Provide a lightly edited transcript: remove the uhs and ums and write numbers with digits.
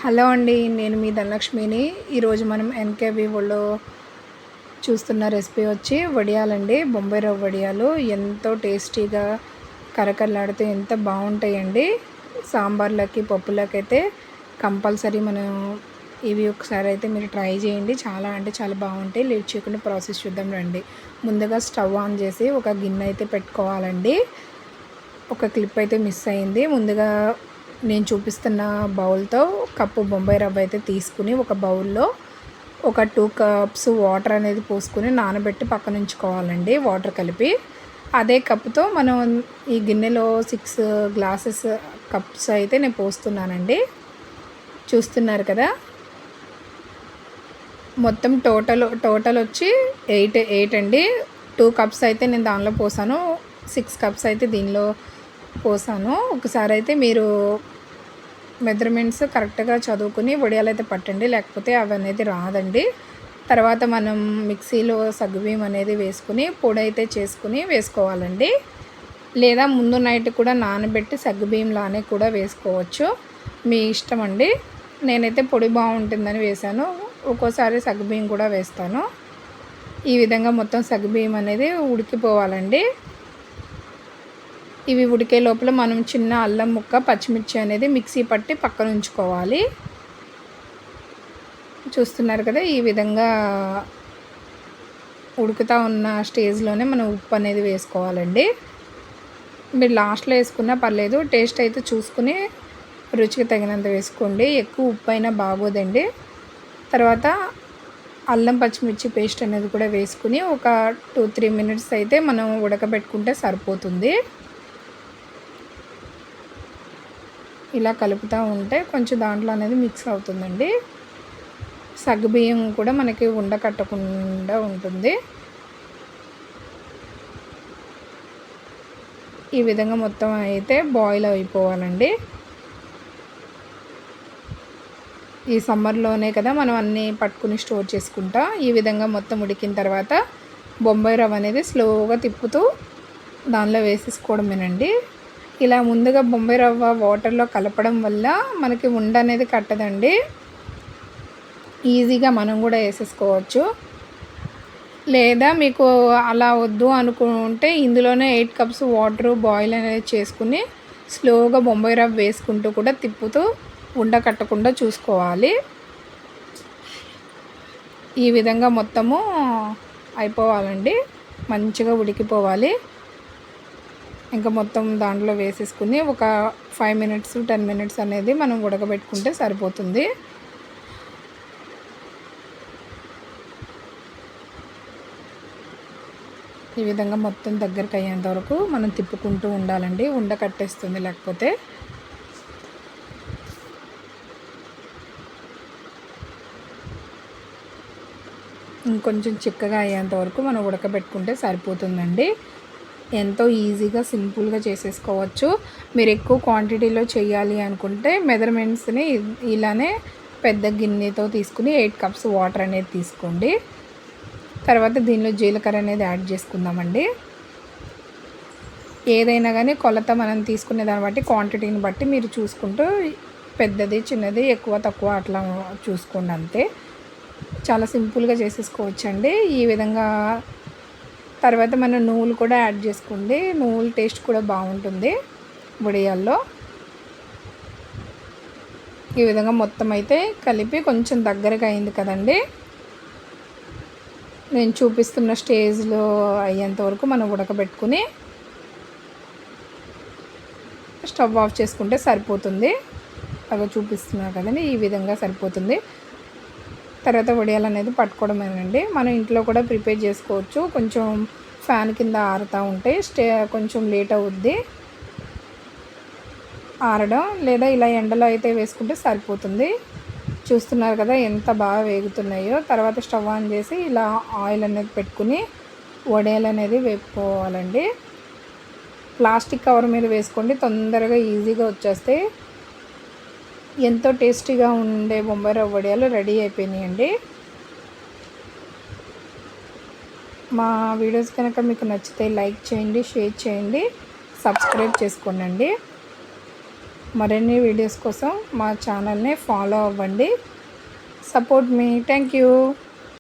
Hello అండి, నేను మీ ధనలక్ష్మిని. ఈరోజు మనం ఎన్కే వివోలో చూస్తున్న రెసిపీ వచ్చి వడియాలండి. బొంబాయి రవ్వ వడియాలు ఎంతో టేస్టీగా కరకరలాడుతూ ఎంత బాగుంటాయండి. సాంబార్లకి పప్పులకి అయితే కంపల్సరీ మనం ఇవి ఒకసారి అయితే మీరు ట్రై చేయండి. చాలా అంటే చాలా బాగుంటాయి. లేట్ చేయకుండా ప్రాసెస్ చూద్దాం రండి. ముందుగా స్టవ్ ఆన్ చేసి ఒక గిన్నె అయితే పెట్టుకోవాలండి. ఒక క్లిప్ అయితే మిస్ అయింది. ముందుగా నేను చూపిస్తున్న బౌల్తో కప్పు బొంబాయి రవ్వ అయితే తీసుకుని ఒక బౌల్లో ఒక 2 కప్స్ వాటర్ అనేది పోసుకుని నానబెట్టి పక్కన ఉంచుకోవాలండి. వాటర్ కలిపి అదే కప్పుతో మనం ఈ గిన్నెలో 6 గ్లాసెస్ కప్స్ అయితే నేను పోస్తున్నానండి. చూస్తున్నారు కదా, మొత్తం టోటల్ వచ్చి 8 అండి. 2 కప్స్ అయితే నేను దానిలో పోసాను, 6 కప్స్ అయితే దీనిలో పోసాను. ఒకసారి అయితే మీరు మెజర్మెంట్స్ కరెక్ట్గా చదువుకుని వడియాలు అయితే పట్టండి, లేకపోతే అవి అనేది రాదండి. తర్వాత మనం మిక్సీలో సగ్గుబియ్యం అనేది వేసుకుని పొడి అయితే చేసుకుని వేసుకోవాలండి. లేదా ముందు నైట్ కూడా నానబెట్టి సగ్గుబియ్యంలానే కూడా వేసుకోవచ్చు, మీ ఇష్టం అండి. నేనైతే పొడి బాగుంటుందని వేశాను, ఒక్కోసారి సగ్గుబియ్యం కూడా వేస్తాను. ఈ విధంగా మొత్తం సగ్గుబియ్యం అనేది ఉడికిపోవాలండి. ఇవి ఉడికే లోపల మనం చిన్న అల్లం ముక్క, పచ్చిమిర్చి అనేది మిక్సీ పట్టి పక్కన ఉంచుకోవాలి. చూస్తున్నారు కదా, ఈ విధంగా ఉడుకుతూ ఉన్న స్టేజ్లోనే మనం ఉప్పు అనేది వేసుకోవాలండి. మీరు లాస్ట్లో వేసుకున్నా పర్లేదు, టేస్ట్ అయితే చూసుకుని రుచికి తగినంత వేసుకోండి. ఎక్కువ ఉప్పు అయినా బాగోదండి. తర్వాత అల్లం పచ్చిమిర్చి పేస్ట్ అనేది కూడా వేసుకుని ఒక 2-3 మినిట్స్ అయితే మనం ఉడకబెట్టుకుంటే సరిపోతుంది. ఇలా కలుపుతూ ఉంటే కొంచెం దాంట్లో అనేది మిక్స్ అవుతుందండి. సగ్గుబియ్యం కూడా మనకి ఉండకట్టకుండా ఉంటుంది. ఈ విధంగా మొత్తం అయితే బాయిల్ అయిపోవాలండి. ఈ సమ్మర్లోనే కదా మనం అన్నీ పట్టుకుని స్టోర్ చేసుకుంటా. ఈ విధంగా మొత్తం ఉడికిన తర్వాత బొంబాయి రవ్వ అనేది స్లోగా తిప్పుతూ దానిలో వేసేసుకోవడమేనండి. ఇలా ముందుగా బొంబాయి రవ్వ వాటర్లో కలపడం వల్ల మనకి ఉండ అనేది కట్టదండి. ఈజీగా మనం కూడా వేసేసుకోవచ్చు. లేదా మీకు అలా వద్దు అనుకుంటే ఇందులోనే 8 కప్స్ వాటర్ బాయిల్ అనేది చేసుకుని స్లోగా బొంబాయి రవ్వ వేసుకుంటూ కూడా తిప్పుతూ ఉండ కట్టకుండా చూసుకోవాలి. ఈ విధంగా మొత్తము అయిపోవాలండి, మంచిగా ఉడికిపోవాలి. ఇంకా మొత్తం దాంట్లో వేసేసుకుని ఒక 5 మినిట్స్ 10 మినిట్స్ అనేది మనం ఉడకబెట్టుకుంటే సరిపోతుంది. ఈ విధంగా మొత్తం దగ్గరికి అయ్యేంత వరకు మనం తిప్పుకుంటూ ఉండాలండి, ఉండ కట్టేస్తుంది లేకపోతే. ఇంకొంచెం చిక్కగా అయ్యేంత వరకు మనం ఉడకబెట్టుకుంటే సరిపోతుందండి. ఎంతో ఈజీగా సింపుల్గా చేసేసుకోవచ్చు. మీరు ఎక్కువ క్వాంటిటీలో చేయాలి అనుకుంటే మెజర్మెంట్స్ని ఇలానే పెద్ద గిన్నెతో తీసుకుని 8 కప్స్ వాటర్ అనేది తీసుకోండి. తర్వాత దీనిలో జీలకర్ర అనేది యాడ్ చేసుకుందామండి. ఏదైనా కానీ కొలత మనం తీసుకునే దాన్ని బట్టి, క్వాంటిటీని బట్టి మీరు చూసుకుంటూ పెద్దది చిన్నది ఎక్కువ తక్కువ అట్లా చూసుకోండి, అంతే. చాలా సింపుల్గా చేసేసుకోవచ్చండి ఈ విధంగా. తర్వాత మనం నువ్వులు కూడా యాడ్ చేసుకోండి, నువ్వుల టేస్ట్ కూడా బాగుంటుంది వడియాల్లో. ఈ విధంగా మొత్తం అయితే కలిపి కొంచెం దగ్గరగా అయింది కదండి. నేను చూపిస్తున్న స్టేజ్లో అయ్యేంత వరకు మనం ఉడకబెట్టుకుని స్టవ్ ఆఫ్ చేసుకుంటే సరిపోతుంది. అలా చూపిస్తున్నారు కదండి, ఈ విధంగా సరిపోతుంది. తర్వాత వడియాలు అనేది పట్టుకోవడమేనండి. మనం ఇంట్లో కూడా ప్రిపేర్ చేసుకోవచ్చు. కొంచెం ఫ్యాన్ కింద ఆరుతూ ఉంటే కొంచెం లేట్ అవుద్ది ఆరడం, లేదా ఇలా ఎండలో అయితే వేసుకుంటే సరిపోతుంది. చూస్తున్నారు కదా ఎంత బాగా వేగుతున్నాయో. తర్వాత స్టవ్ ఆన్ చేసి ఇలా ఆయిల్ అనేది పెట్టుకుని వడియాలు అనేది వేపుకోవాలండి. ప్లాస్టిక్ కవర్ మీద వేసుకోండి, తొందరగా ఈజీగా వచ్చేస్తాయి. ఎంతో టేస్టీగా ఉండే బొంబాయి రవ్వ వడియాలు రెడీ అయిపోయినాయండి. మా వీడియోస్ కనుక మీకు నచ్చితే లైక్ చేయండి, షేర్ చేయండి, సబ్స్క్రైబ్ చేసుకోండి. మరిన్ని వీడియోస్ కోసం మా ఛానల్ని ఫాలో అవ్వండి. Support me. Thank you.